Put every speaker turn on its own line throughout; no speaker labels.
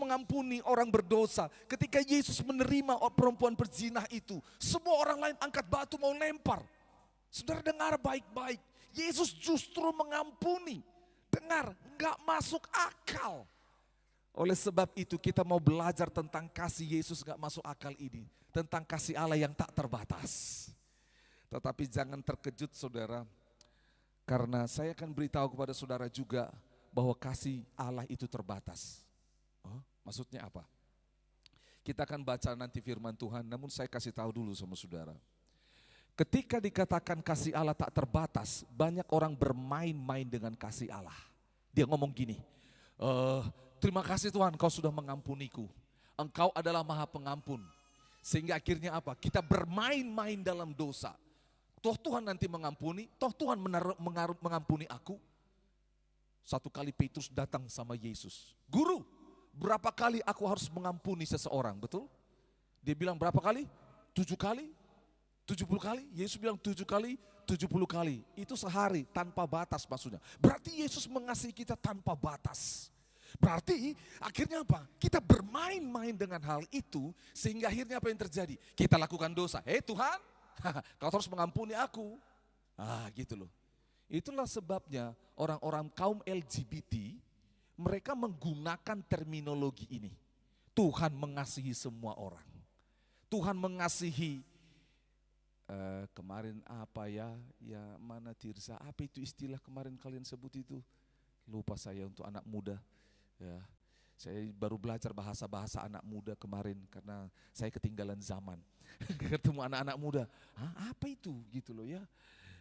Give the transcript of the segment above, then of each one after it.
mengampuni orang berdosa. Ketika Yesus menerima perempuan berzinah itu, semua orang lain angkat batu mau lempar. Saudara dengar baik-baik, Yesus justru mengampuni. Dengar, nggak masuk akal. Oleh sebab itu kita mau belajar tentang kasih Yesus nggak masuk akal ini. Tentang kasih Allah yang tak terbatas. Tetapi jangan terkejut saudara. Karena saya akan beritahu kepada saudara juga bahwa kasih Allah itu terbatas. Oh, maksudnya apa? Kita akan baca nanti firman Tuhan, namun saya kasih tahu dulu sama saudara. Ketika dikatakan kasih Allah tak terbatas, banyak orang bermain-main dengan kasih Allah. Dia ngomong gini, terima kasih Tuhan kau sudah mengampuniku. Engkau adalah maha pengampun. Sehingga akhirnya apa? Kita bermain-main dalam dosa. Toh Tuhan nanti mengampuni, toh Tuhan mengampuni aku. Satu kali Petrus datang sama Yesus. Guru, berapa kali aku harus mengampuni seseorang, betul? Dia bilang berapa kali? 7 kali? 70 kali? Yesus bilang 7 kali, 70 kali. Itu sehari tanpa batas maksudnya. Berarti Yesus mengasihi kita tanpa batas. Berarti akhirnya apa? Kita bermain-main dengan hal itu sehingga akhirnya apa yang terjadi? Kita lakukan dosa. Tuhan, kau terus mengampuni aku. Gitu loh. Itulah sebabnya orang-orang kaum LGBT mereka menggunakan terminologi ini. Tuhan mengasihi semua orang. Tuhan mengasihi kemarin apa ya mana Tirza, apa itu istilah kemarin kalian sebut itu? Lupa saya untuk anak muda. Ya, saya baru belajar bahasa-bahasa anak muda kemarin karena saya ketinggalan zaman. Ketemu anak-anak muda, apa itu gitu loh ya.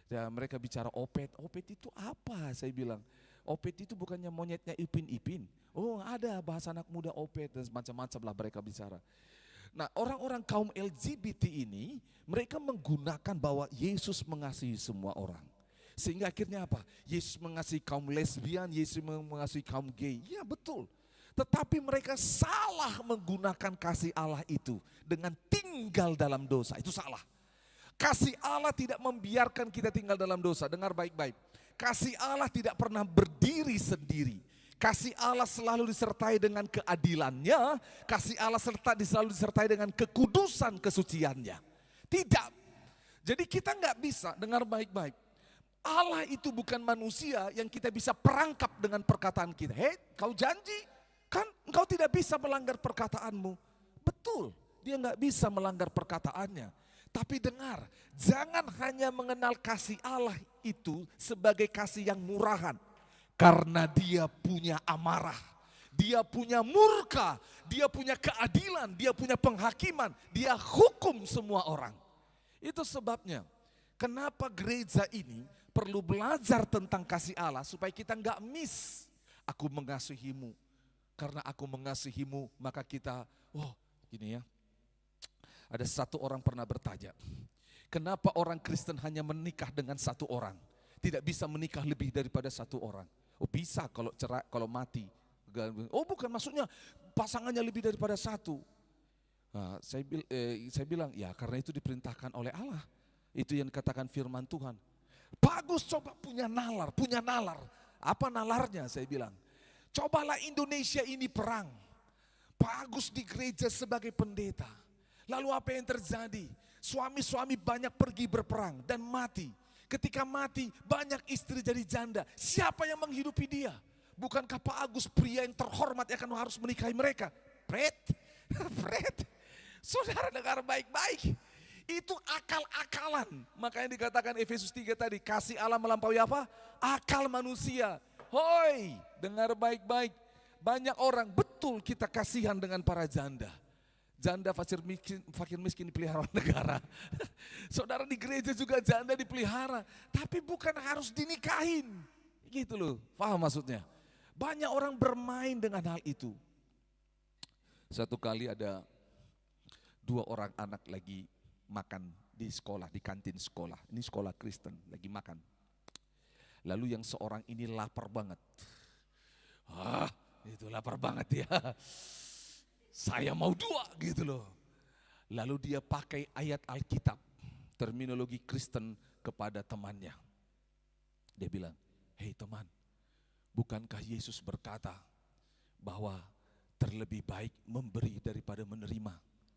Ya, mereka bicara opet itu apa? Saya bilang, opet itu bukannya monyetnya Ipin-Ipin. Oh ada bahasa anak muda opet dan macam-macam lah mereka bicara. Nah orang-orang kaum LGBT ini, mereka menggunakan bahwa Yesus mengasihi semua orang. Sehingga akhirnya apa? Yesus mengasihi kaum lesbian, Yesus mengasihi kaum gay. Ya betul. Tetapi mereka salah menggunakan kasih Allah itu dengan tinggal dalam dosa. Itu salah. Kasih Allah tidak membiarkan kita tinggal dalam dosa. Dengar baik-baik. Kasih Allah tidak pernah berdiri sendiri. Kasih Allah selalu disertai dengan keadilannya. Kasih Allah selalu disertai dengan kekudusan kesuciannya. Tidak. Jadi kita nggak bisa, dengar baik-baik. Allah itu bukan manusia yang kita bisa perangkap dengan perkataan kita. Kau janji, kan engkau tidak bisa melanggar perkataanmu. Betul, dia nggak bisa melanggar perkataannya. Tapi dengar, jangan hanya mengenal kasih Allah itu sebagai kasih yang murahan. Karena dia punya amarah, dia punya murka, dia punya keadilan, dia punya penghakiman, dia hukum semua orang. Itu sebabnya kenapa gereja ini perlu belajar tentang kasih Allah supaya kita nggak miss. Aku mengasihimu, karena aku mengasihimu maka kita, gini ya. Ada satu orang pernah bertanya, kenapa orang Kristen hanya menikah dengan satu orang? Tidak bisa menikah lebih daripada satu orang. Oh bisa kalau cerai, kalau mati. Oh bukan, maksudnya pasangannya lebih daripada satu. Nah, saya bilang, ya karena itu diperintahkan oleh Allah. Itu yang dikatakan firman Tuhan. Bagus, coba punya nalar. Apa nalarnya saya bilang? Cobalah Indonesia ini perang. Bagus di gereja sebagai pendeta. Lalu apa yang terjadi? Suami-suami banyak pergi berperang dan mati. Ketika mati banyak istri jadi janda. Siapa yang menghidupi dia? Bukankah Pak Agus pria yang terhormat yang akan harus menikahi mereka? Fred. Saudara dengar baik-baik. Itu akal-akalan. Makanya dikatakan Efesus 3 tadi, kasih Allah melampaui apa? Akal manusia. Hoi, dengar baik-baik. Banyak orang, betul kita kasihan dengan para janda. Janda fakir miskin dipelihara oleh negara. Saudara di gereja juga janda dipelihara. Tapi bukan harus dinikahin. Gitu loh, paham maksudnya? Banyak orang bermain dengan hal itu. Satu kali ada 2 orang anak lagi makan di sekolah, di kantin sekolah. Ini sekolah Kristen, lagi makan. Lalu yang seorang ini lapar banget. Itu lapar banget ya. Saya mau 2 gitu loh. Lalu dia pakai ayat Alkitab, terminologi Kristen kepada temannya. Dia bilang, hei teman, bukankah Yesus berkata bahwa terlebih baik memberi daripada menerima.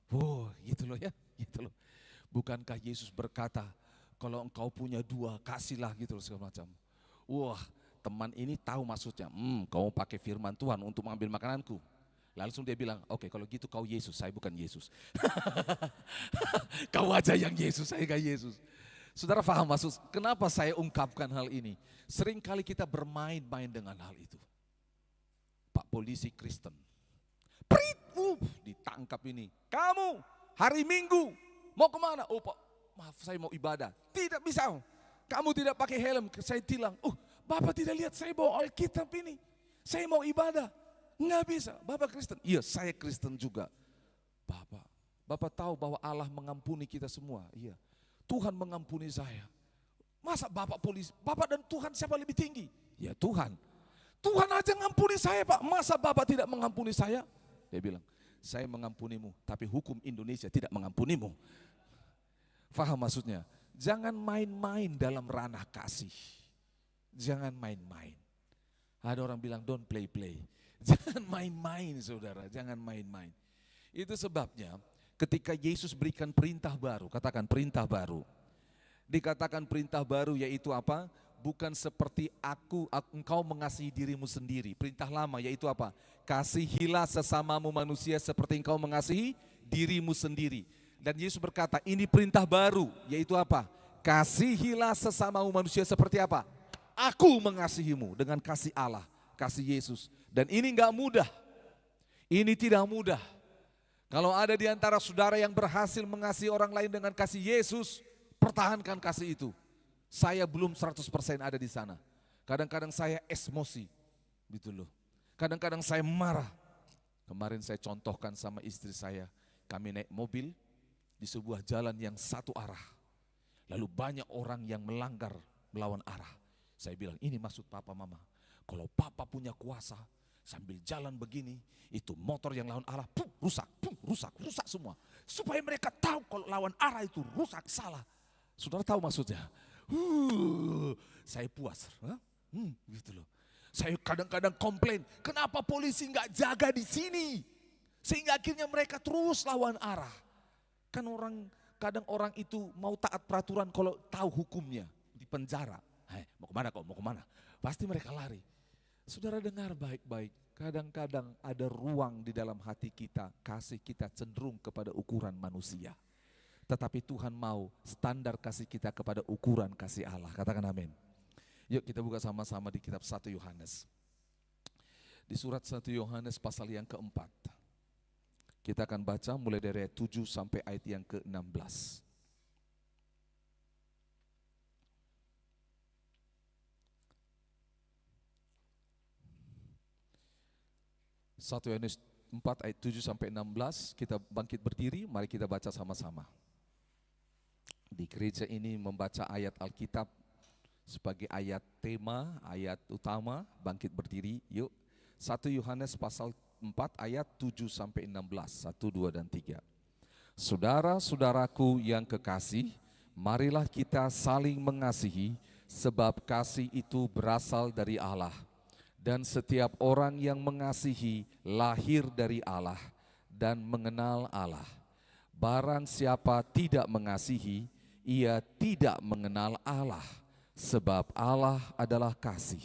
Wow, gitu loh ya, gitu loh. Bukankah Yesus berkata, kalau engkau punya dua, kasihlah gitu loh segala macam. Wah, teman ini tahu maksudnya, kau pakai firman Tuhan untuk mengambil makananku. Langsung dia bilang, oke kalau gitu kau Yesus, saya bukan Yesus. Kau aja yang Yesus, saya gak Yesus. Saudara paham maksud, kenapa saya ungkapkan hal ini? Seringkali kita bermain-main dengan hal itu. Pak polisi Kristen, prit, ditangkap ini. Kamu hari Minggu mau kemana? Oh Pak, maaf saya mau ibadah. Tidak bisa, kamu tidak pakai helm. Saya tilang, Bapak tidak lihat saya bawa Alkitab ini. Saya mau ibadah. Nggak bisa, Bapak Kristen. Iya, saya Kristen juga. Bapak tahu bahwa Allah mengampuni kita semua. Iya, Tuhan mengampuni saya. Masa Bapak polisi, Bapak dan Tuhan siapa lebih tinggi? Ya Tuhan. Tuhan aja ngampuni saya Pak, masa Bapak tidak mengampuni saya? Dia bilang, saya mengampunimu, tapi hukum Indonesia tidak mengampunimu. Faham maksudnya? Jangan main-main dalam ranah kasih. Jangan main-main. Ada orang bilang don't play-play. Jangan main-main saudara, jangan main-main. Itu sebabnya ketika Yesus berikan perintah baru, katakan perintah baru. Dikatakan perintah baru yaitu apa? Bukan seperti engkau mengasihi dirimu sendiri. Perintah lama yaitu apa? Kasihilah sesamamu manusia seperti engkau mengasihi dirimu sendiri. Dan Yesus berkata ini perintah baru yaitu apa? Kasihilah sesamamu manusia seperti apa? Aku mengasihimu dengan kasih Allah, kasih Yesus. Dan ini enggak mudah. Ini tidak mudah. Kalau ada di antara saudara yang berhasil mengasihi orang lain dengan kasih Yesus, pertahankan kasih itu. Saya belum 100% ada di sana. Kadang-kadang saya emosi, gitu loh. Kadang-kadang saya marah. Kemarin saya contohkan sama istri saya, kami naik mobil di sebuah jalan yang satu arah. Lalu banyak orang yang melanggar, melawan arah. Saya bilang, ini maksud papa mama. Kalau papa punya kuasa, sambil jalan begini, itu motor yang lawan arah, rusak semua. Supaya mereka tahu kalau lawan arah itu rusak, salah. Saudara tahu maksudnya? Saya puas, gitu loh. Saya kadang-kadang komplain, kenapa polisi nggak jaga di sini? Sehingga akhirnya mereka terus lawan arah. Kan kadang orang itu mau taat peraturan kalau tahu hukumnya, di penjara. Mau kemana kok, mau kemana? Pasti mereka lari. Saudara dengar baik-baik, kadang-kadang ada ruang di dalam hati kita, kasih kita cenderung kepada ukuran manusia. Tetapi Tuhan mau standar kasih kita kepada ukuran kasih Allah. Katakan amin. Yuk kita buka sama-sama di kitab 1 Yohanes. Di surat 1 Yohanes pasal yang keempat. Kita akan baca mulai dari ayat 7 sampai ayat yang ke-16. 1 Yohanes 4 ayat 7 sampai 16, kita bangkit berdiri, mari kita baca sama-sama. Di gereja ini membaca ayat Alkitab sebagai ayat tema, ayat utama, bangkit berdiri, yuk. 1 Yohanes pasal 4 ayat 7 sampai 16, 1, 2, dan 3. Saudara-saudaraku yang kekasih, marilah kita saling mengasihi, sebab kasih itu berasal dari Allah. Dan setiap orang yang mengasihi lahir dari Allah dan mengenal Allah. Barang siapa tidak mengasihi, ia tidak mengenal Allah, sebab Allah adalah kasih.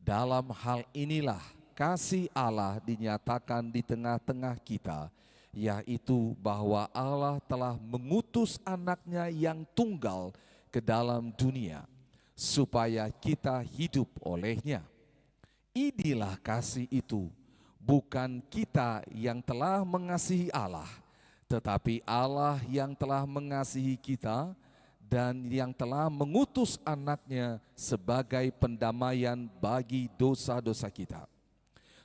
Dalam hal inilah kasih Allah dinyatakan di tengah-tengah kita, yaitu bahwa Allah telah mengutus anaknya yang tunggal ke dalam dunia, supaya kita hidup olehnya. Inilah kasih itu, bukan kita yang telah mengasihi Allah, tetapi Allah yang telah mengasihi kita dan yang telah mengutus anaknya sebagai pendamaian bagi dosa-dosa kita.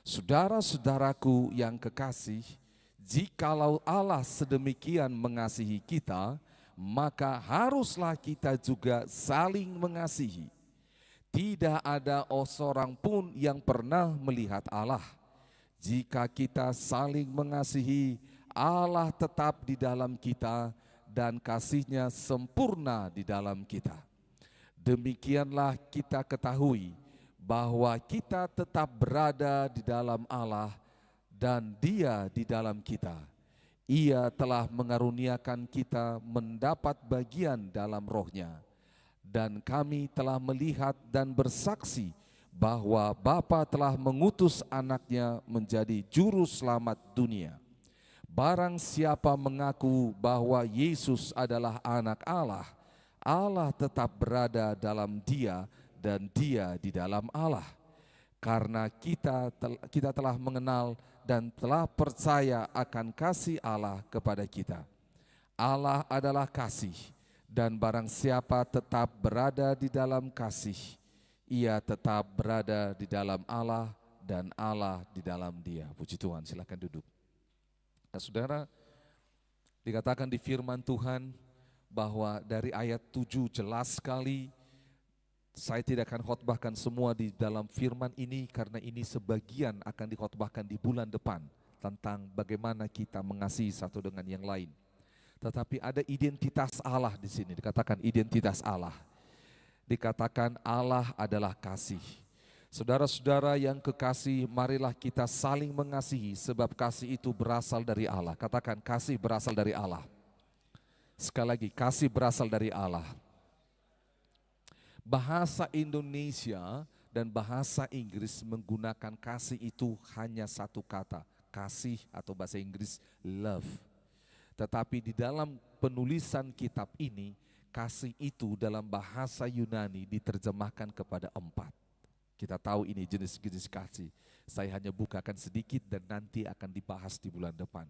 Saudara-saudaraku yang kekasih, jikalau Allah sedemikian mengasihi kita, maka haruslah kita juga saling mengasihi. Tidak ada seorang pun yang pernah melihat Allah. Jika kita saling mengasihi, Allah tetap di dalam kita dan kasih-Nya sempurna di dalam kita. Demikianlah kita ketahui bahwa kita tetap berada di dalam Allah dan Dia di dalam kita. Ia telah mengaruniakan kita mendapat bagian dalam Roh-Nya. Dan kami telah melihat dan bersaksi bahwa Bapa telah mengutus Anak-Nya menjadi juru selamat dunia. Barang siapa mengaku bahwa Yesus adalah Anak Allah, Allah tetap berada dalam Dia dan Dia di dalam Allah. Karena kita telah mengenal dan telah percaya akan kasih Allah kepada kita. Allah adalah kasih, dan barang siapa tetap berada di dalam kasih, ia tetap berada di dalam Allah dan Allah di dalam Dia. Puji Tuhan, silakan duduk. Nah, saudara, dikatakan di firman Tuhan bahwa dari ayat 7 jelas sekali. Saya tidak akan khotbahkan semua di dalam firman ini karena ini sebagian akan dikhotbahkan di bulan depan tentang bagaimana kita mengasihi satu dengan yang lain. Tetapi ada identitas Allah di sini, dikatakan identitas Allah. Dikatakan Allah adalah kasih. Saudara-saudara yang kekasih, marilah kita saling mengasihi sebab kasih itu berasal dari Allah. Katakan kasih berasal dari Allah. Sekali lagi, kasih berasal dari Allah. Bahasa Indonesia dan bahasa Inggris menggunakan kasih itu hanya satu kata, kasih, atau bahasa Inggris love. Tetapi di dalam penulisan kitab ini, kasih itu dalam bahasa Yunani diterjemahkan kepada 4. Kita tahu ini jenis-jenis kasih. Saya hanya bukakan sedikit dan nanti akan dibahas di bulan depan.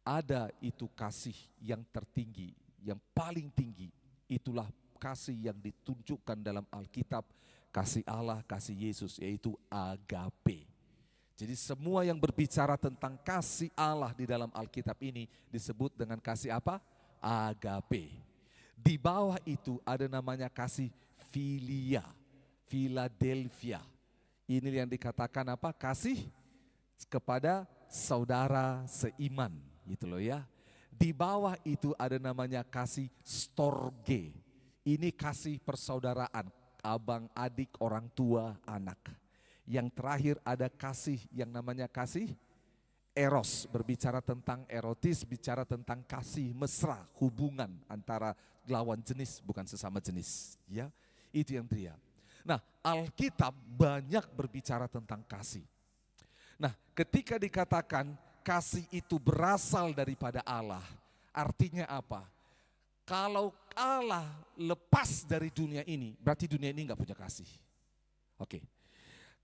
Ada itu kasih yang tertinggi, yang paling tinggi, itulah kasih yang ditunjukkan dalam Alkitab, kasih Allah, kasih Yesus, yaitu agape. Jadi semua yang berbicara tentang kasih Allah di dalam Alkitab ini disebut dengan kasih apa? Agape. Di bawah itu ada namanya kasih filia, Philadelphia. Ini yang dikatakan apa? Kasih kepada saudara seiman, gitu loh ya. Di bawah itu ada namanya kasih storge. Ini kasih persaudaraan, abang, adik, orang tua, anak. Yang terakhir ada kasih yang namanya kasih eros, berbicara tentang erotis, bicara tentang kasih mesra, hubungan antara lawan jenis bukan sesama jenis. Ya, itu yang dia. Nah, Alkitab banyak berbicara tentang kasih. Nah, ketika dikatakan kasih itu berasal daripada Allah, artinya apa? Kalau Allah lepas dari dunia ini, berarti dunia ini enggak punya kasih. Oke.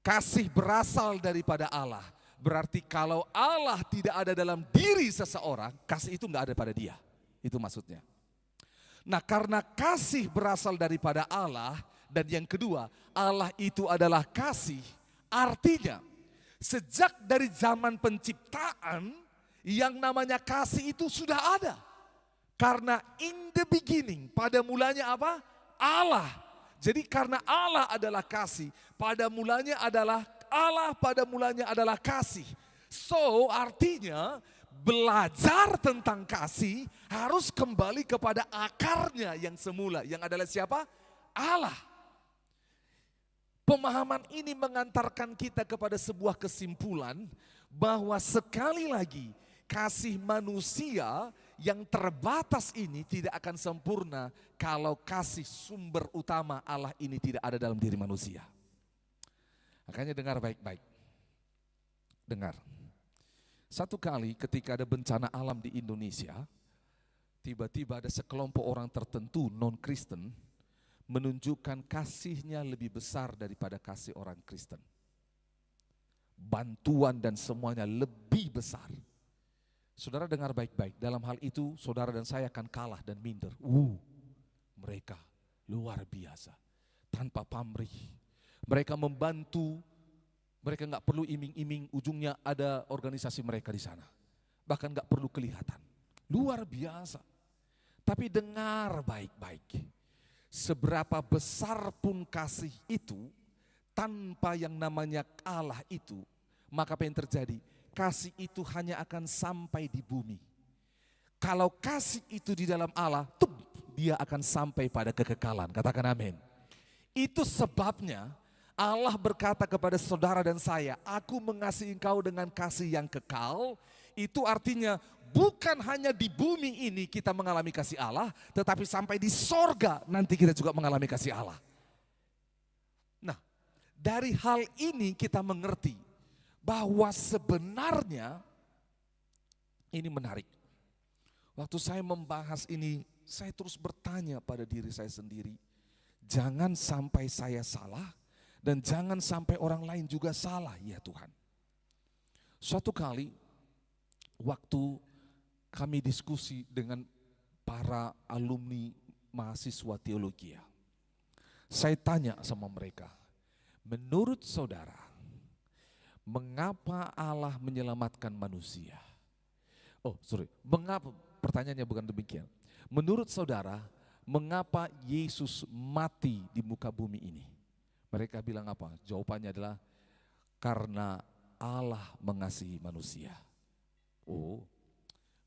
Kasih berasal daripada Allah, berarti kalau Allah tidak ada dalam diri seseorang, kasih itu enggak ada pada dia. Itu maksudnya. Nah, karena kasih berasal daripada Allah, dan yang kedua, Allah itu adalah kasih, artinya sejak dari zaman penciptaan, yang namanya kasih itu sudah ada. Karena in the beginning, pada mulanya apa? Allah. Jadi karena Allah adalah kasih, pada mulanya adalah Allah, pada mulanya adalah kasih. So artinya belajar tentang kasih harus kembali kepada akarnya yang semula, yang adalah siapa? Allah. Pemahaman ini mengantarkan kita kepada sebuah kesimpulan bahwa sekali lagi kasih manusia yang terbatas ini tidak akan sempurna kalau kasih sumber utama Allah ini tidak ada dalam diri manusia. Makanya dengar baik-baik. Dengar. Satu kali ketika ada bencana alam di Indonesia, tiba-tiba ada sekelompok orang tertentu non-Kristen menunjukkan kasihnya lebih besar daripada kasih orang Kristen. Bantuan dan semuanya lebih besar. Saudara dengar baik-baik, dalam hal itu saudara dan saya akan kalah dan minder. Mereka luar biasa, tanpa pamrih. Mereka membantu, mereka nggak perlu iming-iming, ujungnya ada organisasi mereka di sana. Bahkan nggak perlu kelihatan, luar biasa. Tapi dengar baik-baik, seberapa besar pun kasih itu, tanpa yang namanya Allah itu, maka apa yang terjadi? Kasih itu hanya akan sampai di bumi. Kalau kasih itu di dalam Allah, dia akan sampai pada kekekalan. Katakan amin. Itu sebabnya Allah berkata kepada saudara dan saya, aku mengasihi engkau dengan kasih yang kekal. Itu artinya bukan hanya di bumi ini kita mengalami kasih Allah, tetapi sampai di sorga nanti kita juga mengalami kasih Allah. Nah, dari hal ini kita mengerti bahwa sebenarnya ini menarik. Waktu saya membahas ini, saya terus bertanya pada diri saya sendiri, jangan sampai saya salah dan jangan sampai orang lain juga salah ya Tuhan. Suatu kali waktu kami diskusi dengan para alumni mahasiswa teologi, saya tanya sama mereka, menurut saudara, mengapa Allah menyelamatkan manusia? Mengapa? Pertanyaannya bukan demikian. Menurut saudara, mengapa Yesus mati di muka bumi ini? Mereka bilang apa? Jawabannya adalah karena Allah mengasihi manusia. Oh,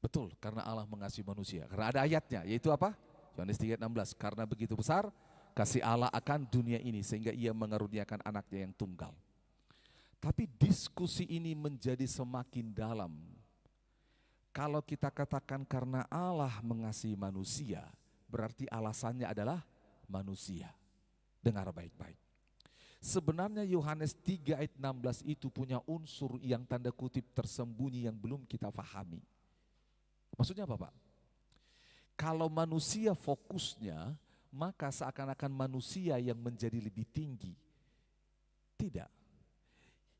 betul, karena Allah mengasihi manusia. Karena ada ayatnya, yaitu apa? Yohanes 3:16, karena begitu besar kasih Allah akan dunia ini sehingga ia mengaruniakan anaknya yang tunggal. Tapi diskusi ini menjadi semakin dalam. Kalau kita katakan karena Allah mengasihi manusia, berarti alasannya adalah manusia. Dengar baik-baik. Sebenarnya Yohanes 3 ayat 16 itu punya unsur yang tanda kutip tersembunyi yang belum kita pahami. Maksudnya apa, Pak? Kalau manusia fokusnya, maka seakan-akan manusia yang menjadi lebih tinggi. Tidak.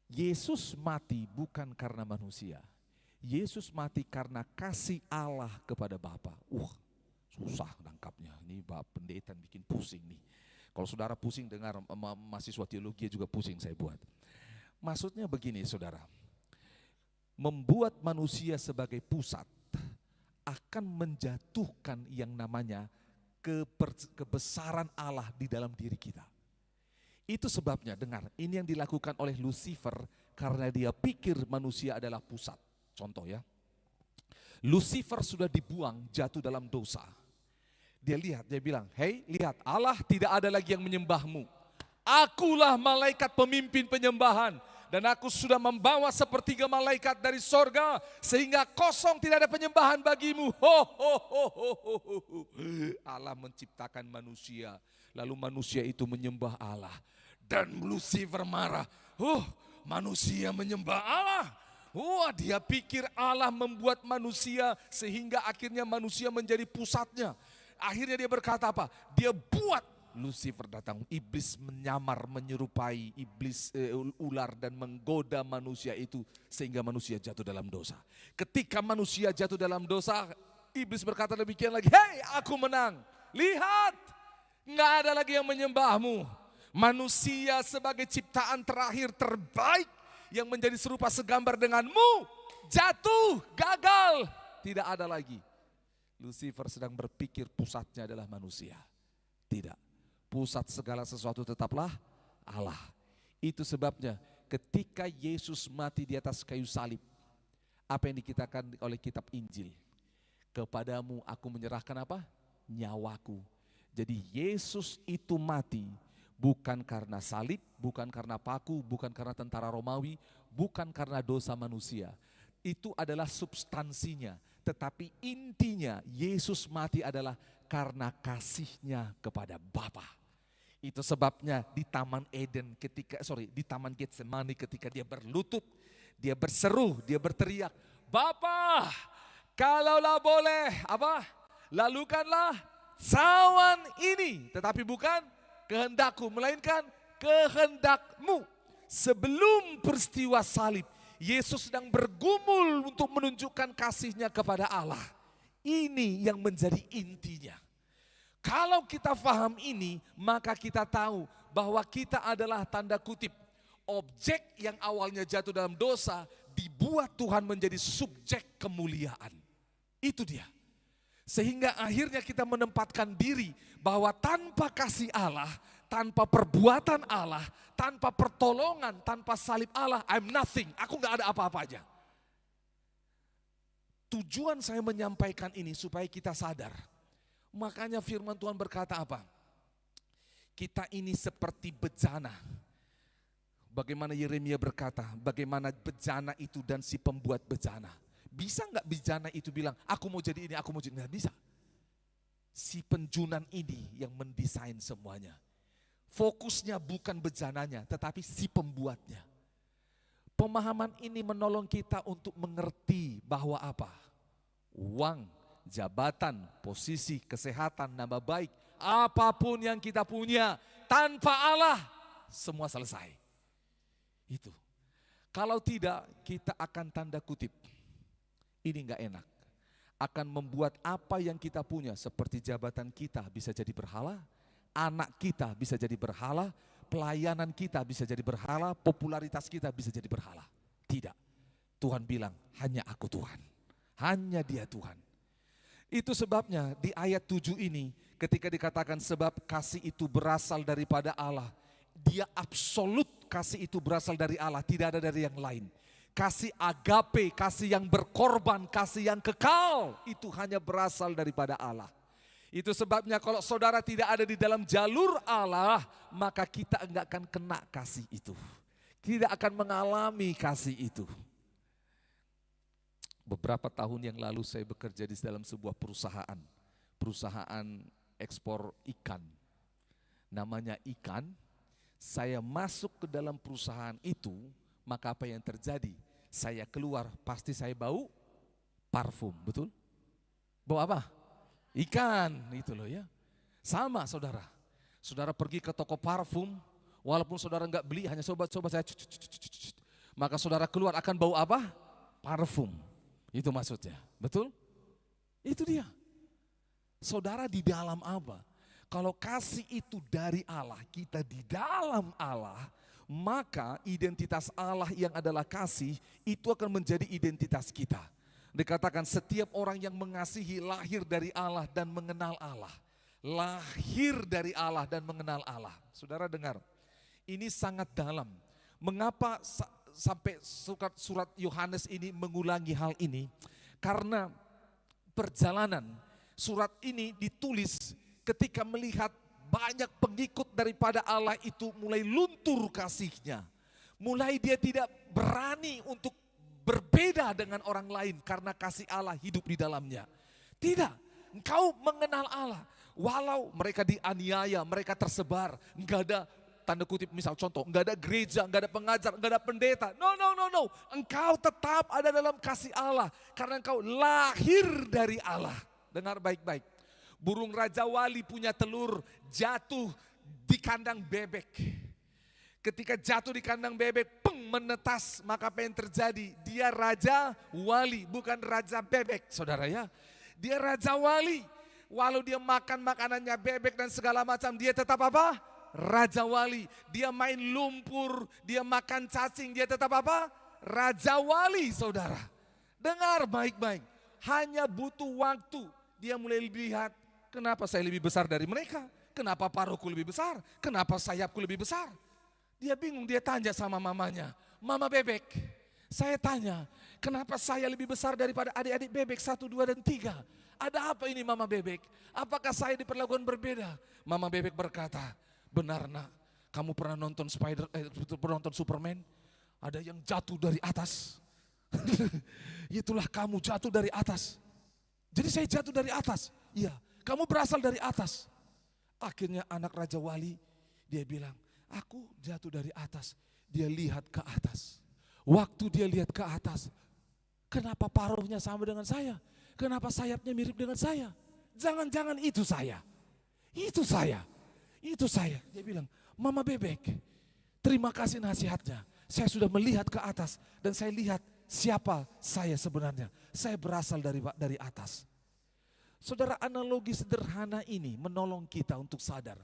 Yesus mati bukan karena manusia. Yesus mati karena kasih Allah kepada Bapa. Susah nangkapnya. Ini Bapak pendeta bikin pusing nih. Kalau saudara pusing dengar mahasiswa teologi juga pusing saya buat. Maksudnya begini saudara. Membuat manusia sebagai pusat akan menjatuhkan yang namanya kebesaran Allah di dalam diri kita. Itu sebabnya dengar, ini yang dilakukan oleh Lucifer karena dia pikir manusia adalah pusat. Contoh ya, Lucifer sudah dibuang jatuh dalam dosa. Dia lihat, dia bilang, hei lihat Allah tidak ada lagi yang menyembahmu. Akulah malaikat pemimpin penyembahan. Dan aku sudah membawa sepertiga malaikat dari sorga. Sehingga kosong tidak ada penyembahan bagimu. Allah menciptakan manusia. Lalu manusia itu menyembah Allah. Dan Lucifer marah. Manusia menyembah Allah. Dia pikir Allah membuat manusia sehingga akhirnya manusia menjadi pusatnya. Akhirnya dia berkata apa? Dia buat Lucifer datang, iblis menyamar menyerupai ular dan menggoda manusia itu sehingga manusia jatuh dalam dosa. Ketika manusia jatuh dalam dosa, iblis berkata demikian lagi, hei aku menang, lihat nggak ada lagi yang menyembahmu. Manusia sebagai ciptaan terakhir terbaik yang menjadi serupa segambar denganmu, jatuh, gagal, tidak ada lagi. Lucifer sedang berpikir pusatnya adalah manusia. Tidak, pusat segala sesuatu tetaplah Allah. Itu sebabnya ketika Yesus mati di atas kayu salib, apa yang dikatakan oleh kitab Injil? Kepadamu aku menyerahkan apa? Nyawaku. Jadi Yesus itu mati bukan karena salib, bukan karena paku, bukan karena tentara Romawi, bukan karena dosa manusia. Itu adalah substansinya. Tetapi intinya Yesus mati adalah karena kasihnya kepada Bapa. Itu sebabnya di Taman Eden di Taman Getsemani ketika dia berlutut, dia berseru, dia berteriak, Bapa, kalaulah boleh, lalukanlah cawan ini, tetapi bukan kehendakku, melainkan kehendakmu. Sebelum peristiwa salib, Yesus sedang bergumul untuk menunjukkan kasihnya kepada Allah. Ini yang menjadi intinya. Kalau kita paham ini, maka kita tahu bahwa kita adalah tanda kutip objek yang awalnya jatuh dalam dosa, dibuat Tuhan menjadi subjek kemuliaan. Itu dia. Sehingga akhirnya kita menempatkan diri bahwa tanpa kasih Allah, tanpa perbuatan Allah, tanpa pertolongan, tanpa salib Allah, I'm nothing, aku gak ada apa-apa aja. Tujuan saya menyampaikan ini supaya kita sadar. Makanya firman Tuhan berkata apa? Kita ini seperti bejana. Bagaimana Yeremia berkata, bagaimana bejana itu dan si pembuat bejana. Bisa nggak bejana itu bilang, aku mau jadi ini, aku mau jadi ini? Nggak bisa. Si penjunan ini yang mendesain semuanya. Fokusnya bukan bejananya, tetapi si pembuatnya. Pemahaman ini menolong kita untuk mengerti bahwa apa? Uang, jabatan, posisi, kesehatan, nama baik, apapun yang kita punya, tanpa Allah, semua selesai. Itu. Kalau tidak, kita akan tanda kutip. Ini enggak enak. Akan membuat apa yang kita punya, seperti jabatan kita bisa jadi berhala, anak kita bisa jadi berhala, pelayanan kita bisa jadi berhala, popularitas kita bisa jadi berhala. Tidak. Tuhan bilang, hanya aku Tuhan. Hanya Dia Tuhan. Itu sebabnya di ayat 7 ini, ketika dikatakan sebab kasih itu berasal daripada Allah, Dia absolut kasih itu berasal dari Allah, tidak ada dari yang lain. Kasih agape, kasih yang berkorban, kasih yang kekal, itu hanya berasal daripada Allah. Itu sebabnya kalau saudara tidak ada di dalam jalur Allah, maka kita enggak akan kena kasih itu. Tidak akan mengalami kasih itu. Beberapa tahun yang lalu saya bekerja di dalam sebuah perusahaan ekspor ikan. Namanya ikan. Saya masuk ke dalam perusahaan itu, maka apa yang terjadi? Saya keluar, pasti saya bau parfum, betul? Bau apa? Ikan, itu loh ya. Sama saudara. Saudara pergi ke toko parfum, walaupun saudara enggak beli, hanya coba saya maka saudara keluar akan bau apa? Parfum. Itu maksudnya, betul? Itu dia. Saudara di dalam apa? Kalau kasih itu dari Allah, kita di dalam Allah, maka identitas Allah yang adalah kasih, itu akan menjadi identitas kita. Dikatakan setiap orang yang mengasihi lahir dari Allah dan mengenal Allah. Lahir dari Allah dan mengenal Allah. Saudara dengar, ini sangat dalam. Mengapa sampai surat Yohanes ini mengulangi hal ini? Karena perjalanan surat ini ditulis ketika melihat banyak pengikut daripada Allah itu mulai luntur kasihnya. Mulai dia tidak berani untuk berbeda dengan orang lain karena kasih Allah hidup di dalamnya. Tidak, engkau mengenal Allah. Walau mereka dianiaya, mereka tersebar, enggak ada tanda kutip misal contoh, enggak ada gereja, enggak ada pengajar, enggak ada pendeta. No. Engkau tetap ada dalam kasih Allah karena engkau lahir dari Allah. Dengar baik-baik. Burung Raja Wali punya telur jatuh di kandang bebek. Ketika jatuh di kandang bebek, menetas, maka apa yang terjadi? Dia Raja Wali, bukan Raja Bebek, saudara ya. Dia Raja Wali. Walau dia makan makanannya bebek dan segala macam, dia tetap apa? Raja Wali. Dia main lumpur, dia makan cacing, dia tetap apa? Raja Wali, saudara. Dengar baik-baik. Hanya butuh waktu, dia mulai lihat. Kenapa saya lebih besar dari mereka? Kenapa paruhku lebih besar? Kenapa sayapku lebih besar? Dia bingung, dia tanya sama mamanya. Mama bebek, saya tanya, kenapa saya lebih besar daripada adik-adik bebek 1, 2, dan 3? Ada apa ini mama bebek? Apakah saya diperlakukan berbeda? Mama bebek berkata, benar nak, kamu pernah nonton Superman? Ada yang jatuh dari atas. Itulah kamu jatuh dari atas. Jadi saya jatuh dari atas. Iya. Kamu berasal dari atas. Akhirnya anak Raja Wali, dia bilang, aku jatuh dari atas. Dia lihat ke atas. Waktu dia lihat ke atas, kenapa paruhnya sama dengan saya? Kenapa sayapnya mirip dengan saya? Jangan-jangan itu saya. Itu saya. Itu saya. Dia bilang, Mama bebek, terima kasih nasihatnya. Saya sudah melihat ke atas dan saya lihat siapa saya sebenarnya. Saya berasal dari atas. Saudara, analogi sederhana ini menolong kita untuk sadar.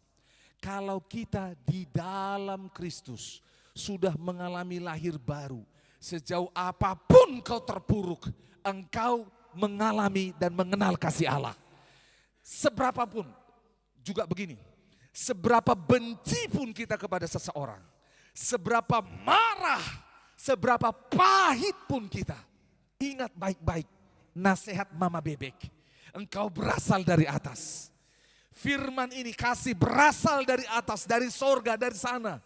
Kalau kita di dalam Kristus sudah mengalami lahir baru, sejauh apapun kau terpuruk, engkau mengalami dan mengenal kasih Allah. Seberapapun, juga begini, seberapa benci pun kita kepada seseorang, seberapa marah, seberapa pahit pun kita, ingat baik-baik nasihat Mama Bebek. Engkau berasal dari atas. Firman ini kasih berasal dari atas, dari sorga, dari sana.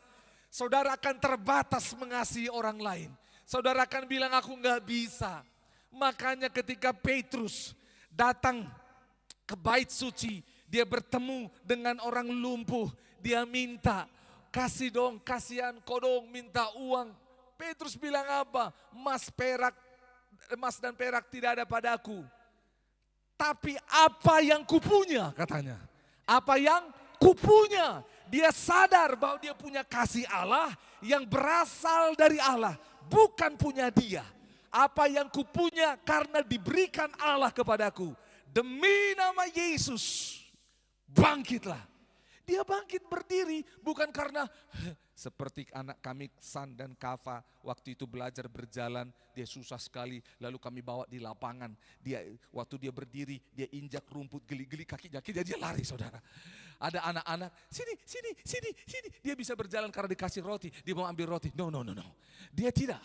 saudara akan terbatas mengasihi orang lain. Saudara akan bilang aku nggak bisa. Makanya ketika Petrus datang ke bait suci, dia bertemu dengan orang lumpuh, dia minta, kasih dong, kasihan kau dong, minta uang. Petrus bilang apa? Emas dan perak tidak ada padaku. Tapi apa yang kupunya, katanya. Apa yang kupunya. Dia sadar bahwa dia punya kasih Allah yang berasal dari Allah, bukan punya dia. Apa yang kupunya karena diberikan Allah kepadaku. Demi nama Yesus, bangkitlah. Dia bangkit berdiri bukan karena seperti anak kami San dan Kava waktu itu belajar berjalan, dia susah sekali, lalu kami bawa di lapangan. Waktu dia berdiri, dia injak rumput, geli-geli kakinya, dia lari, saudara. Ada anak-anak, sini. Dia bisa berjalan karena dikasih roti, dia mau ambil roti. No. Dia tidak.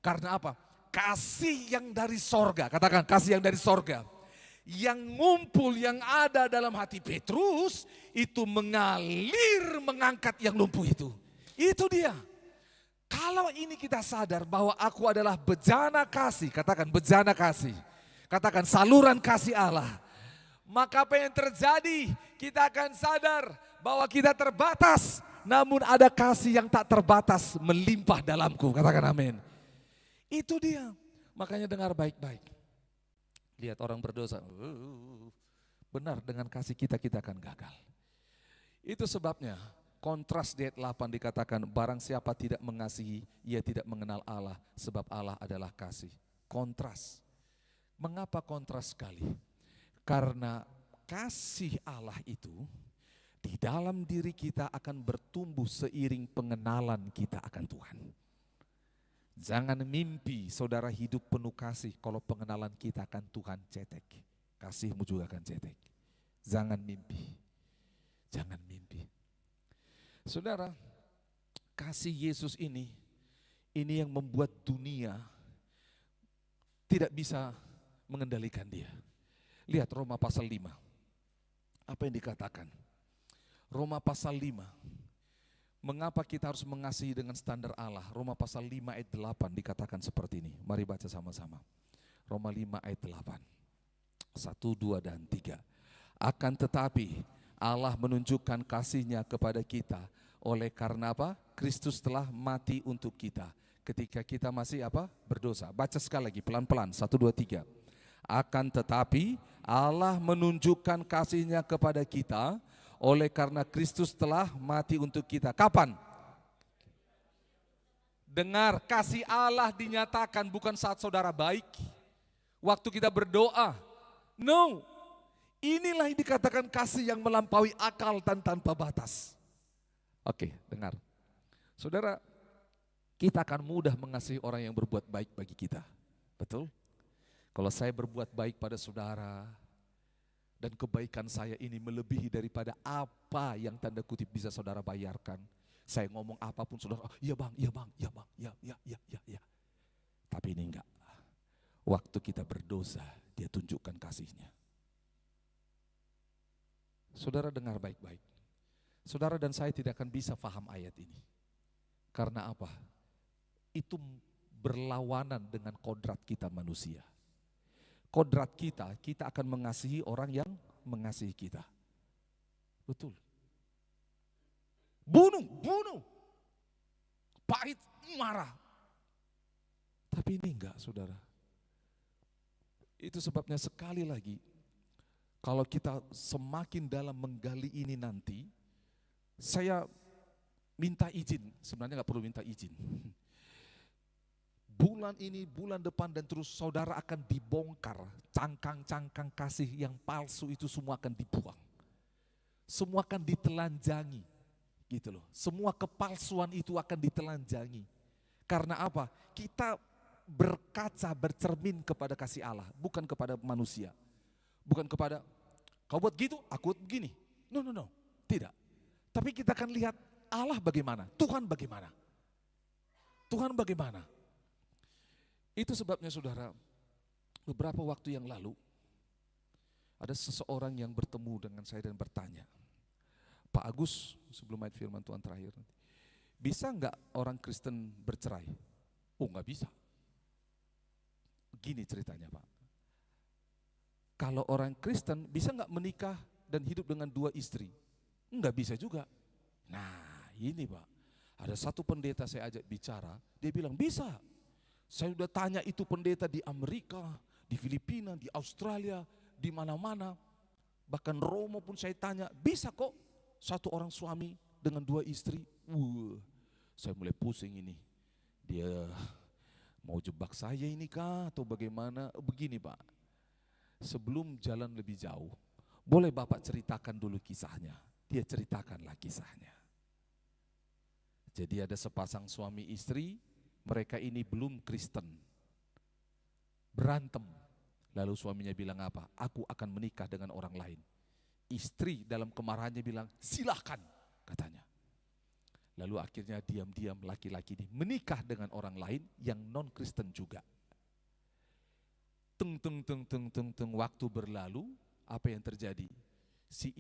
Karena apa? Kasih yang dari sorga, katakan kasih yang dari sorga. Yang ngumpul, yang ada dalam hati Petrus, itu mengalir mengangkat yang lumpuh itu. Itu dia. Kalau ini kita sadar bahwa aku adalah bejana kasih, katakan bejana kasih. Katakan saluran kasih Allah. Maka apa yang terjadi? Kita akan sadar bahwa kita terbatas, namun ada kasih yang tak terbatas melimpah dalamku. Katakan amin. Itu dia. Makanya dengar baik-baik. Lihat orang berdosa, benar dengan kasih kita akan gagal. Itu sebabnya kontras di ayat 8 dikatakan barang siapa tidak mengasihi, ia tidak mengenal Allah sebab Allah adalah kasih. Kontras. Mengapa kontras sekali? Karena kasih Allah itu di dalam diri kita akan bertumbuh seiring pengenalan kita akan Tuhan. Jangan mimpi saudara hidup penuh kasih kalau pengenalan kita akan Tuhan cetek. Kasihmu juga akan cetek. Jangan mimpi. Jangan mimpi. Saudara, kasih Yesus ini yang membuat dunia tidak bisa mengendalikan dia. Lihat Roma pasal 5. Apa yang dikatakan? Roma pasal 5. Mengapa kita harus mengasihi dengan standar Allah? Roma pasal 5 ayat 8 dikatakan seperti ini. Mari baca sama-sama. Roma 5 ayat 8. 1, 2, dan 3. Akan tetapi Allah menunjukkan kasih-Nya kepada kita oleh karena apa? Kristus telah mati untuk kita. Ketika kita masih apa? Berdosa. Baca sekali lagi pelan-pelan. 1, 2, 3. Akan tetapi Allah menunjukkan kasih-Nya kepada kita oleh karena Kristus telah mati untuk kita. Kapan? Dengar, kasih Allah dinyatakan bukan saat saudara baik, waktu kita berdoa. No, inilah yang dikatakan kasih yang melampaui akal dan tanpa batas. Oke, dengar. Saudara, kita akan mudah mengasihi orang yang berbuat baik bagi kita. Betul? Kalau saya berbuat baik pada saudara, dan kebaikan saya ini melebihi daripada apa yang tanda kutip bisa saudara bayarkan. Saya ngomong apapun saudara, iya bang. Tapi ini enggak. Waktu kita berdosa, dia tunjukkan kasih-Nya. Saudara dengar baik-baik. Saudara dan saya tidak akan bisa paham ayat ini. Karena apa? Itu berlawanan dengan kodrat kita manusia. Kodrat kita akan mengasihi orang yang mengasihi kita. Betul. Bunuh. Pahit, marah. Tapi ini enggak, saudara. Itu sebabnya sekali lagi, kalau kita semakin dalam menggali ini nanti, saya minta izin, sebenarnya enggak perlu minta izin. Bulan ini, bulan depan dan terus saudara akan dibongkar. Cangkang-cangkang kasih yang palsu itu semua akan dibuang. Semua akan ditelanjangi. Gitu loh. Semua kepalsuan itu akan ditelanjangi. Karena apa? Kita berkaca, bercermin kepada kasih Allah. Bukan kepada manusia. Bukan kepada, kau buat gitu, aku buat begini. No. Tidak. Tapi kita akan lihat Allah bagaimana, Tuhan bagaimana. Tuhan bagaimana. Itu sebabnya saudara, beberapa waktu yang lalu, ada seseorang yang bertemu dengan saya dan bertanya, Pak Agus, sebelum ayat firman Tuhan terakhir, Bisa nggak orang Kristen bercerai? Oh, nggak bisa. Gini ceritanya, Pak. Kalau orang Kristen bisa nggak menikah dan hidup dengan 2 istri? Nggak bisa juga. Nah ini Pak, ada satu pendeta saya ajak bicara, dia bilang bisa. Saya udah tanya itu pendeta di Amerika, di Filipina, di Australia, di mana-mana. Bahkan Romo pun saya tanya, bisa kok satu orang suami dengan 2 istri. Saya mulai pusing ini. Dia mau jebak saya ini kah atau bagaimana? Begini Pak, sebelum jalan lebih jauh, boleh Bapak ceritakan dulu kisahnya. Dia ceritakanlah kisahnya. Jadi ada sepasang suami istri, mereka ini belum Kristen. Berantem. Lalu suaminya bilang apa? Aku akan menikah dengan orang lain. Istri dalam kemarahannya bilang, silahkan katanya. Lalu akhirnya diam-diam laki-laki ini menikah dengan orang lain yang non-Kristen juga. Waktu berlalu, apa yang terjadi? Si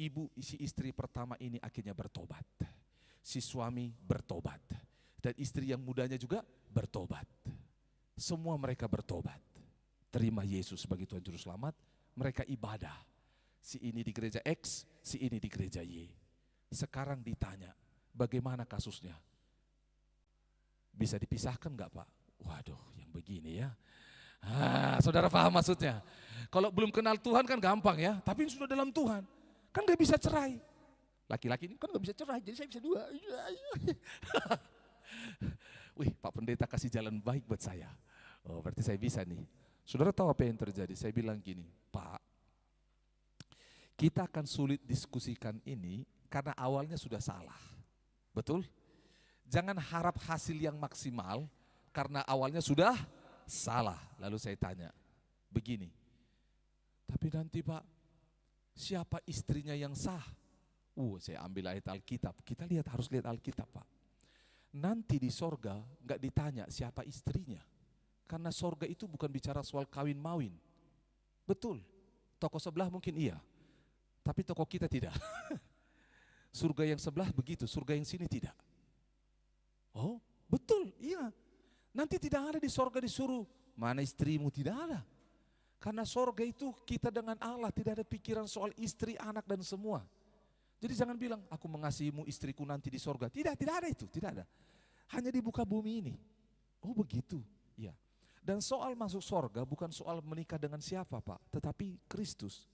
istri pertama ini akhirnya bertobat. Si suami bertobat. Dan istri yang mudanya juga bertobat. Semua mereka bertobat. Terima Yesus sebagai Tuhan Juru Selamat. Mereka ibadah. Si ini di gereja X, si ini di gereja Y. Sekarang ditanya, bagaimana kasusnya? Bisa dipisahkan enggak Pak? Waduh, yang begini ya. Saudara paham maksudnya? Kalau belum kenal Tuhan kan gampang ya, tapi sudah dalam Tuhan, kan gak bisa cerai. Laki-laki ini kan gak bisa cerai, jadi saya bisa 2. Wih, Pak Pendeta kasih jalan baik buat saya. Oh, berarti saya bisa nih. Saudara tahu apa yang terjadi? Saya bilang gini, Pak, kita akan sulit diskusikan ini karena awalnya sudah salah. Betul? Jangan harap hasil yang maksimal karena awalnya sudah salah. Lalu saya tanya, begini, tapi nanti Pak, siapa istrinya yang sah? Saya ambil ayat Alkitab. Kita harus lihat Alkitab Pak. Nanti di sorga gak ditanya siapa istrinya. Karena sorga itu bukan bicara soal kawin-mawin. Betul, toko sebelah mungkin iya, tapi toko kita tidak. Surga yang sebelah begitu, surga yang sini tidak. Oh betul, iya. Nanti tidak ada di sorga disuruh, mana istrimu, tidak ada. Karena sorga itu kita dengan Allah, tidak ada pikiran soal istri, anak dan semua. Jadi jangan bilang, aku mengasihimu istriku nanti di sorga. Tidak ada itu, tidak ada. Hanya di muka bumi ini. Oh begitu, ya. Dan soal masuk sorga bukan soal menikah dengan siapa Pak, tetapi Kristus.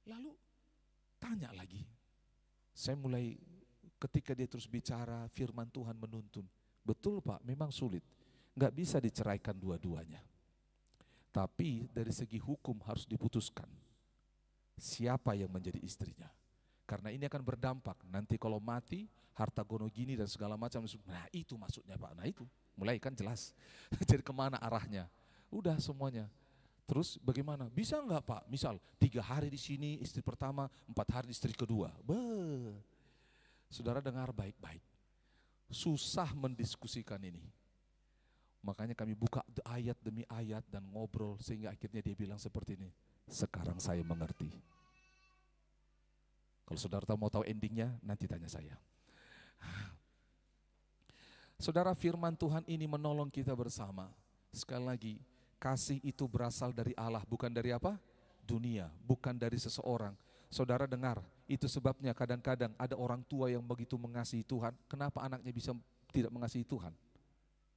Lalu tanya lagi, saya mulai ketika dia terus bicara firman Tuhan menuntun. Betul Pak, memang sulit, gak bisa diceraikan dua-duanya. Tapi dari segi hukum harus diputuskan siapa yang menjadi istrinya. Karena ini akan berdampak, nanti kalau mati, harta gono gini dan segala macam. Nah itu maksudnya Pak, nah itu mulai kan jelas. Jadi kemana arahnya, udah semuanya. Terus bagaimana, bisa enggak Pak, misal 3 hari di sini istri pertama, 4 hari istri kedua. Saudara dengar baik-baik, susah mendiskusikan ini. Makanya kami buka ayat demi ayat dan ngobrol sehingga akhirnya dia bilang seperti ini, sekarang saya mengerti. Kalau saudara mau tahu endingnya, nanti tanya saya. Saudara, firman Tuhan ini menolong kita bersama. Sekali lagi, kasih itu berasal dari Allah, bukan dari apa? Dunia, bukan dari seseorang. Saudara dengar, itu sebabnya kadang-kadang ada orang tua yang begitu mengasihi Tuhan. Kenapa anaknya bisa tidak mengasihi Tuhan?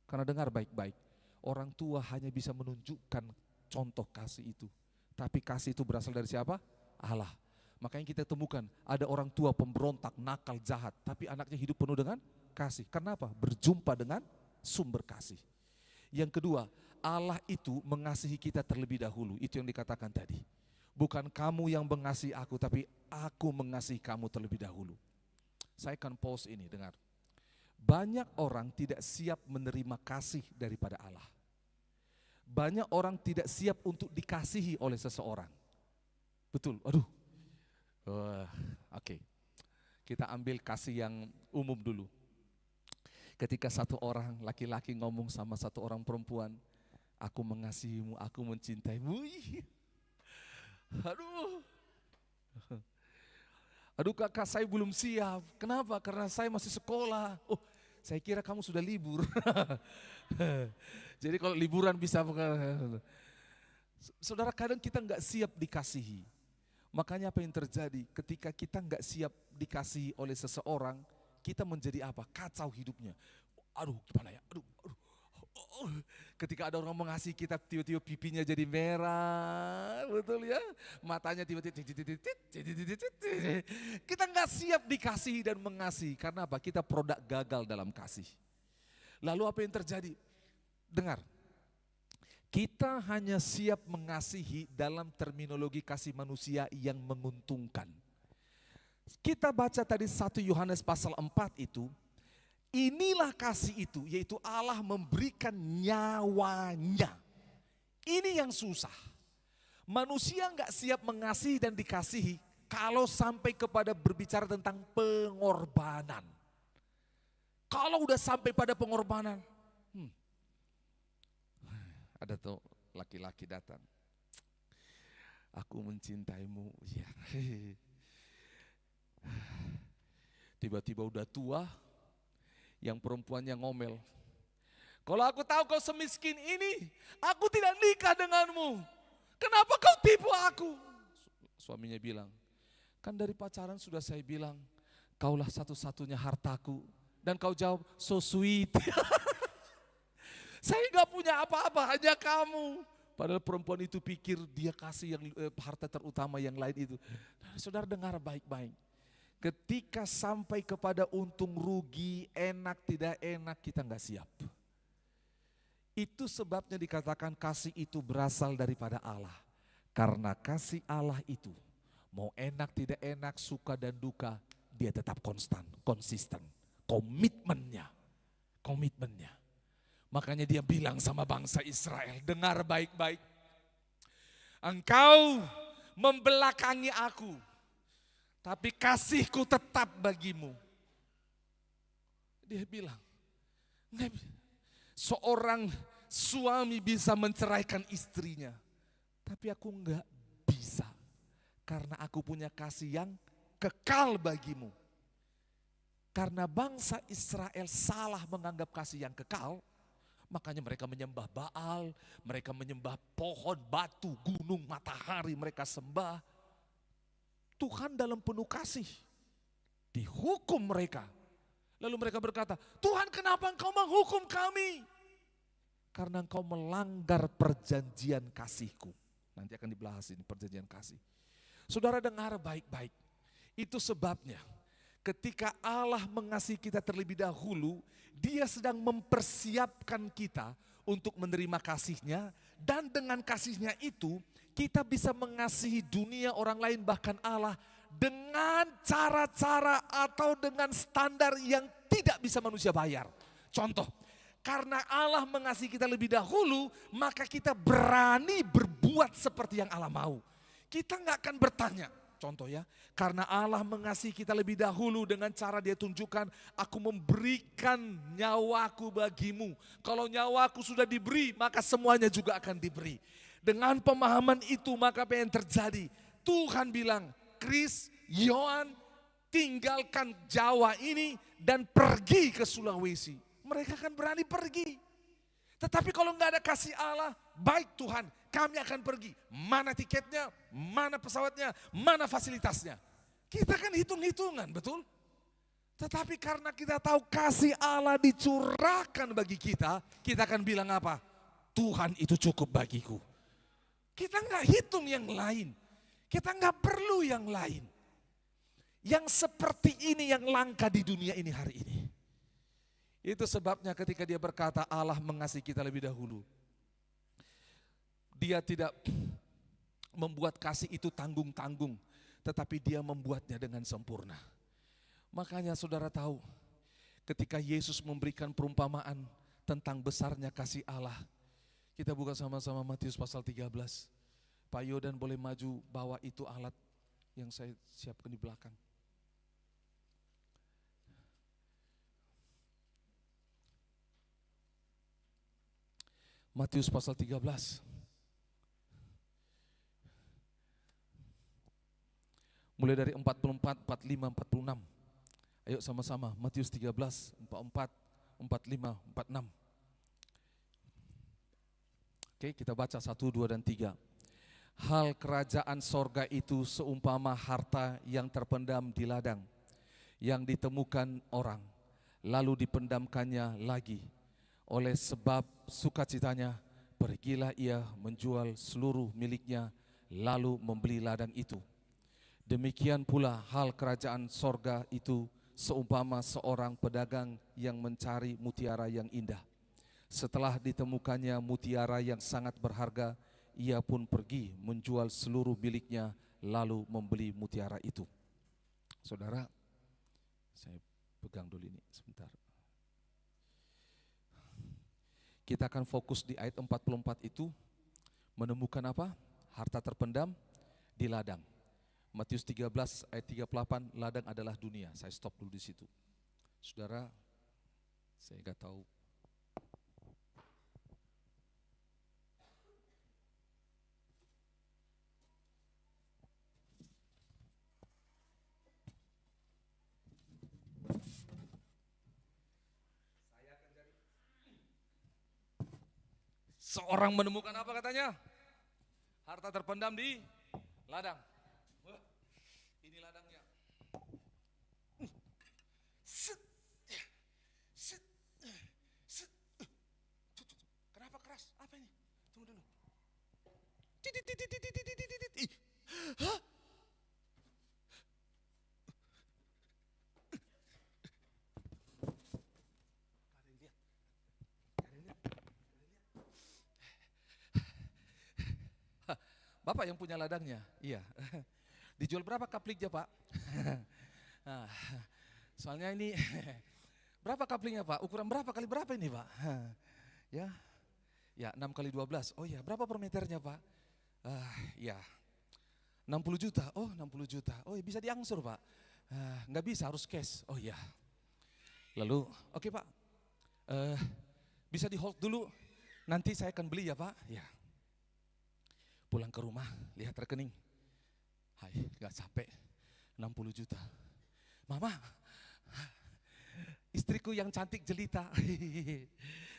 Karena dengar baik-baik, orang tua hanya bisa menunjukkan contoh kasih itu. Tapi kasih itu berasal dari siapa? Allah. Makanya kita temukan ada orang tua pemberontak, nakal, jahat, tapi anaknya hidup penuh dengan kasih. Kenapa? Berjumpa dengan sumber kasih. Yang kedua, Allah itu mengasihi kita terlebih dahulu. Itu yang dikatakan tadi. Bukan kamu yang mengasihi aku, tapi aku mengasihi kamu terlebih dahulu. Saya akan pause ini, dengar. Banyak orang tidak siap menerima kasih daripada Allah. Banyak orang tidak siap untuk dikasihi oleh seseorang. Betul, aduh. Oke. Kita ambil kasih yang umum dulu. Ketika satu orang laki-laki ngomong sama satu orang perempuan, aku mengasihimu, aku mencintaimu. Aduh kakak, saya belum siap. Kenapa? Karena saya masih sekolah. saya kira kamu sudah libur. Jadi kalau liburan bisa. Saudara, kadang kita nggak siap dikasihi. Makanya apa yang terjadi ketika kita nggak siap dikasihi oleh seseorang, kita menjadi apa? Kacau hidupnya. Aduh, gimana ya? Aduh. Ketika ada orang mengasihi kita, tiba-tiba pipinya jadi merah, betul ya? Matanya tiba-tiba, kita nggak siap dikasihi dan mengasihi. Karena apa? Kita produk gagal dalam kasih. Lalu apa yang terjadi? Dengar, kita hanya siap mengasihi dalam terminologi kasih manusia yang menguntungkan. Kita baca tadi 1 Yohanes pasal 4 itu, inilah kasih itu, yaitu Allah memberikan nyawanya. Ini yang susah. Manusia nggak siap mengasihi dan dikasihi kalau sampai kepada berbicara tentang pengorbanan. Kalau udah sampai pada pengorbanan, ada tuh laki-laki datang. Aku mencintaimu, ya. Tiba-tiba udah tua, yang perempuannya ngomel. Kalau aku tahu kau semiskin ini, aku tidak nikah denganmu. Kenapa kau tipu aku? Suaminya bilang, kan dari pacaran sudah saya bilang, kaulah satu-satunya hartaku. Dan kau jawab, so sweet. Saya nggak punya apa-apa, hanya kamu. Padahal perempuan itu pikir dia kasih yang harta terutama yang lain itu. Nah, saudara dengar baik-baik. Ketika sampai kepada untung rugi, enak tidak enak, kita nggak siap. Itu sebabnya dikatakan kasih itu berasal daripada Allah. Karena kasih Allah itu, mau enak tidak enak, suka dan duka, dia tetap konsisten. Komitmennya. Makanya dia bilang sama bangsa Israel, dengar baik-baik. Engkau membelakangi aku, tapi kasihku tetap bagimu. Dia bilang, seorang suami bisa menceraikan istrinya, tapi aku enggak bisa. Karena aku punya kasih yang kekal bagimu. Karena bangsa Israel salah menganggap kasih yang kekal, makanya mereka menyembah Baal, mereka menyembah pohon, batu, gunung, matahari, mereka sembah. Tuhan dalam penuh kasih dihukum mereka. Lalu mereka berkata, Tuhan kenapa engkau menghukum kami? Karena engkau melanggar perjanjian kasihku. Nanti akan dibahas ini perjanjian kasih. Saudara dengar baik-baik. Itu sebabnya ketika Allah mengasihi kita terlebih dahulu, Dia sedang mempersiapkan kita untuk menerima kasih-Nya. Dan dengan kasih-Nya itu, kita bisa mengasihi dunia, orang lain, bahkan Allah dengan cara-cara atau dengan standar yang tidak bisa manusia bayar. Contoh, karena Allah mengasihi kita lebih dahulu, maka kita berani berbuat seperti yang Allah mau. Kita nggak akan bertanya. Contoh ya, karena Allah mengasihi kita lebih dahulu dengan cara Dia tunjukkan, aku memberikan nyawaku bagimu. Kalau nyawaku sudah diberi, maka semuanya juga akan diberi. Dengan pemahaman itu, maka apa yang terjadi? Tuhan bilang, Chris, Yohan, tinggalkan Jawa ini dan pergi ke Sulawesi. Mereka akan berani pergi. Tetapi kalau nggak ada kasih Allah, baik Tuhan, kami akan pergi. Mana tiketnya, mana pesawatnya, mana fasilitasnya. Kita kan hitung-hitungan, betul? Tetapi karena kita tahu kasih Allah dicurahkan bagi kita akan bilang apa? Tuhan itu cukup bagiku. Kita nggak hitung yang lain. Kita nggak perlu yang lain. Yang seperti ini yang langka di dunia ini hari ini. Itu sebabnya ketika Dia berkata Allah mengasihi kita lebih dahulu. Dia tidak membuat kasih itu tanggung-tanggung, tetapi Dia membuatnya dengan sempurna. Makanya saudara tahu, ketika Yesus memberikan perumpamaan tentang besarnya kasih Allah, kita buka sama-sama Matius pasal 13. Pak Yodan boleh maju bawa itu alat yang saya siapkan di belakang. Matius pasal 13. Mulai dari 44, 45, 46. Ayo sama-sama Matius 13, 44, 45, 46. Oke, kita baca 1, 2, dan 3. Hal kerajaan sorga itu seumpama harta yang terpendam di ladang, yang ditemukan orang, lalu dipendamkannya lagi. Oleh sebab sukacitanya, pergilah ia menjual seluruh miliknya, lalu membeli ladang itu. Demikian pula hal kerajaan sorga itu seumpama seorang pedagang yang mencari mutiara yang indah. Setelah ditemukannya mutiara yang sangat berharga, ia pun pergi menjual seluruh miliknya, lalu membeli mutiara itu. Saudara, saya pegang dulu ini sebentar. Kita akan fokus di ayat 44 itu, menemukan apa? Harta terpendam di ladang. Matius 13 ayat 38, ladang adalah dunia. Saya stop dulu di situ. Saudara, saya enggak tahu. Seorang menemukan apa katanya? Harta terpendam di ladang. Wah, ini ladangnya. Set, set, set. Kenapa keras? Apa ini? Tunggu dulu. Hah? Bapak yang punya ladangnya? Iya. Dijual berapa kaplingnya, Pak? Nah, soalnya ini berapa kaplingnya, Pak? Ukuran berapa kali berapa ini, Pak? Ya. Ya, 6 kali 12. Oh iya, berapa per meternya, Pak? Ya. 60 juta. Oh, 60 juta. Oh, ya, bisa diangsur, Pak. Nggak bisa, harus cash. Oh iya. Lalu, oke, Pak. Bisa di hold dulu. Nanti saya akan beli ya, Pak. Ya. Pulang ke rumah, lihat rekening. Hai, gak capek, 60 juta. Mama, istriku yang cantik jelita.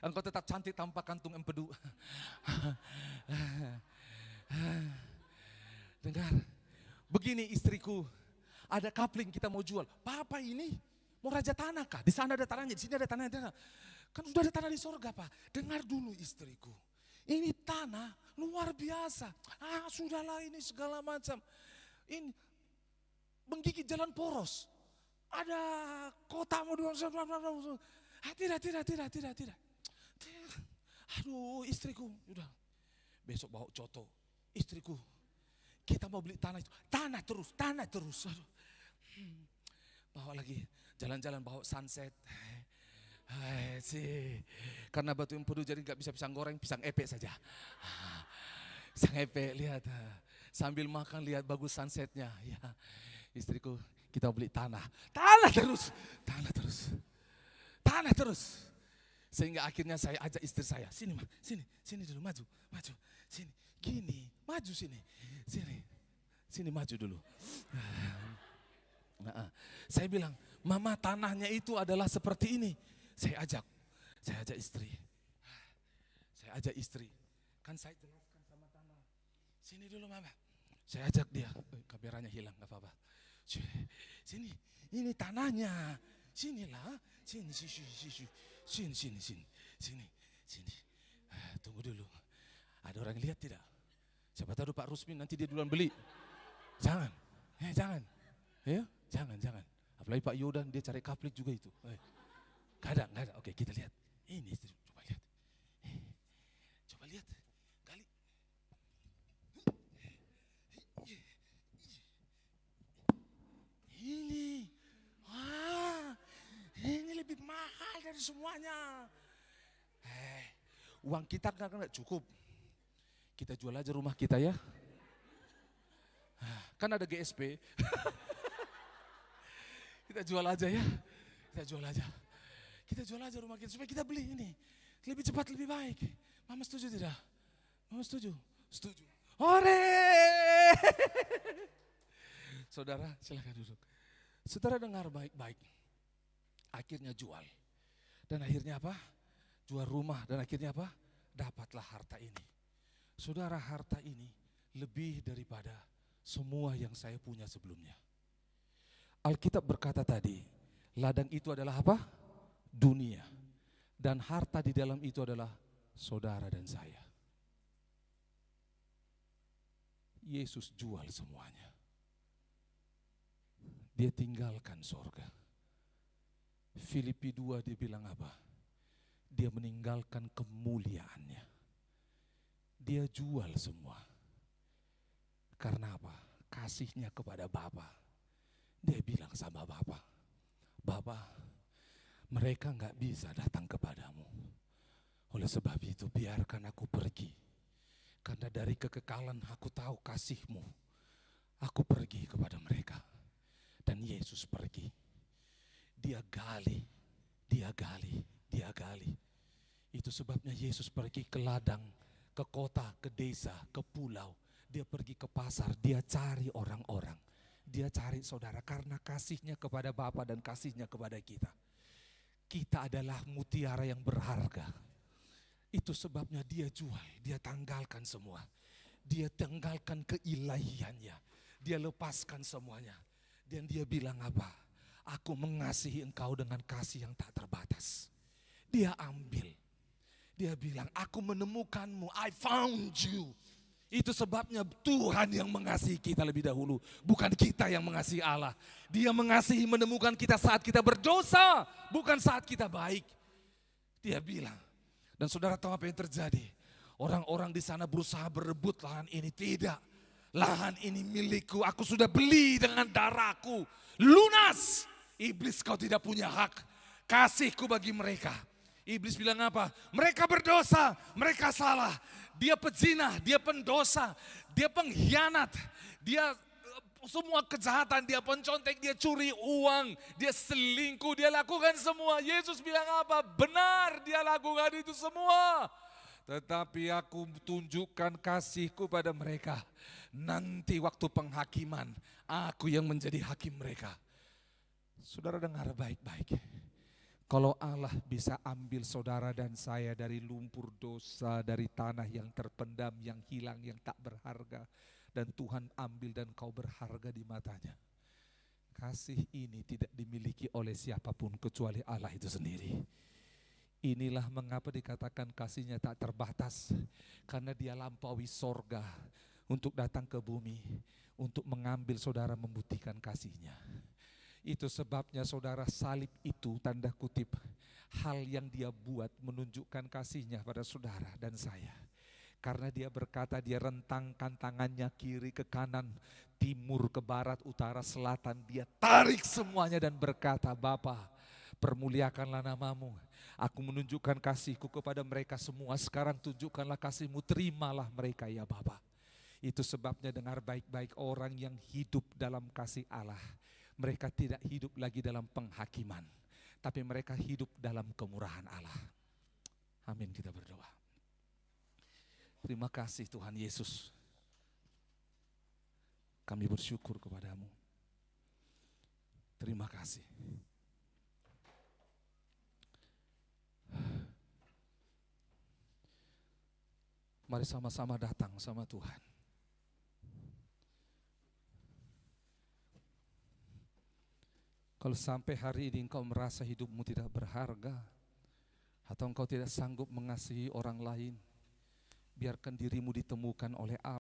Engkau tetap cantik tanpa kantung empedu. Dengar, begini istriku, ada kapling kita mau jual. Papa ini mau raja tanah kah? Di sana ada tanahnya, di sini ada tanahnya. Kan sudah ada tanah di sorga, Pak. Dengar dulu istriku. Ini tanah luar biasa. Sudahlah ini segala macam. Ini menggigit jalan poros. Ada kota mau tidak. Aduh istriku, udah. Besok bawa coto. Istriku, kita mau beli tanah itu. Tanah terus. Aduh. Bawa lagi, jalan-jalan bawa sunset. Sih, karena batu empedu jadi nggak bisa pisang goreng, pisang epek saja. Pisang epek, lihat sambil makan lihat bagus sunsetnya. Ya, istriku kita beli tanah terus. Sehingga akhirnya saya ajak istri saya, sini dulu maju, sini, gini, maju sini maju dulu. Saya bilang, mama tanahnya itu adalah seperti ini. Saya ajak istri. Kan saya jelaskan sama tanah. Sini dulu mama. Saya ajak dia. Kameranya hilang, gak apa-apa. Sini, ini tanahnya. Sinilah. Sini. Tunggu dulu. Ada orang lihat tidak? Siapa tahu Pak Rusmin nanti dia duluan beli. Jangan. Ya, jangan. Apalagi Pak Yodan dia cari kaplik juga itu. Gak ada. Oke, kita lihat. Ini coba lihat. Kali. Ini lebih mahal dari semuanya. Uang kita nggak cukup. Kita jual aja rumah kita ya. Kan ada GSP. Kita jual aja ya. Kita jual aja rumah kita supaya kita beli ini. Lebih cepat, lebih baik. Mama setuju tidak? Mama setuju? Setuju. Hore! Saudara, silakan duduk. Saudara dengar baik-baik. Akhirnya jual. Dan akhirnya apa? Jual rumah dan akhirnya apa? Dapatlah harta ini. Saudara, harta ini lebih daripada semua yang saya punya sebelumnya. Alkitab berkata tadi, ladang itu adalah apa? Dunia. Dan harta di dalam itu adalah saudara dan saya. Yesus jual semuanya. Dia tinggalkan sorga. Filipi 2 dia bilang apa? Dia meninggalkan kemuliaannya. Dia jual semua. Karena apa? Kasihnya kepada Bapa. Dia bilang sama Bapa, Bapa, mereka gak bisa datang kepadamu. Oleh sebab itu biarkan aku pergi. Karena dari kekekalan aku tahu kasih-Mu. Aku pergi kepada mereka. Dan Yesus pergi. Dia gali. Itu sebabnya Yesus pergi ke ladang, ke kota, ke desa, ke pulau. Dia pergi ke pasar, dia cari orang-orang. Dia cari saudara karena kasihnya kepada Bapa dan kasihnya kepada kita. Kita adalah mutiara yang berharga. Itu sebabnya dia jual, dia tanggalkan semua. Dia tanggalkan keilahiannya. Dia lepaskan semuanya. Dan dia bilang apa? Aku mengasihi engkau dengan kasih yang tak terbatas. Dia ambil. Dia bilang, aku menemukanmu, I found you. Itu sebabnya Tuhan yang mengasihi kita lebih dahulu. Bukan kita yang mengasihi Allah. Dia mengasihi menemukan kita saat kita berdosa. Bukan saat kita baik. Dia bilang. Dan saudara tahu apa yang terjadi? Orang-orang di sana berusaha berebut lahan ini. Tidak. Lahan ini milikku, aku sudah beli dengan darahku. Lunas. Iblis, kau tidak punya hak. Kasihku bagi mereka. Iblis bilang apa? Mereka berdosa, mereka salah. Dia pezina, dia pendosa, dia pengkhianat. Dia semua kejahatan, dia pencontek, dia curi uang, dia selingkuh, dia lakukan semua. Yesus bilang apa? Benar dia lakukan itu semua. Tetapi aku tunjukkan kasihku pada mereka. Nanti waktu penghakiman, aku yang menjadi hakim mereka. Saudara dengar baik-baik. Kalau Allah bisa ambil saudara dan saya dari lumpur dosa, dari tanah yang terpendam, yang hilang, yang tak berharga. Dan Tuhan ambil dan kau berharga di matanya. Kasih ini tidak dimiliki oleh siapapun kecuali Allah itu sendiri. Inilah mengapa dikatakan kasihnya tak terbatas. Karena dia lampaui sorga untuk datang ke bumi. Untuk mengambil saudara membuktikan kasihnya. Itu sebabnya saudara salib itu tanda kutip. Hal yang dia buat menunjukkan kasihnya pada saudara dan saya. Karena dia berkata dia rentangkan tangannya kiri ke kanan. Timur ke barat, utara, selatan. Dia tarik semuanya dan berkata, Bapa, permuliakanlah namamu. Aku menunjukkan kasihku kepada mereka semua. Sekarang tunjukkanlah kasihmu, terimalah mereka ya Bapa. Itu sebabnya dengar baik-baik, orang yang hidup dalam kasih Allah. Mereka tidak hidup lagi dalam penghakiman. Tapi mereka hidup dalam kemurahan Allah. Amin, kita berdoa. Terima kasih Tuhan Yesus. Kami bersyukur kepadamu. Terima kasih. Mari sama-sama datang sama Tuhan. Kalau sampai hari ini engkau merasa hidupmu tidak berharga, atau engkau tidak sanggup mengasihi orang lain, biarkan dirimu ditemukan oleh Allah.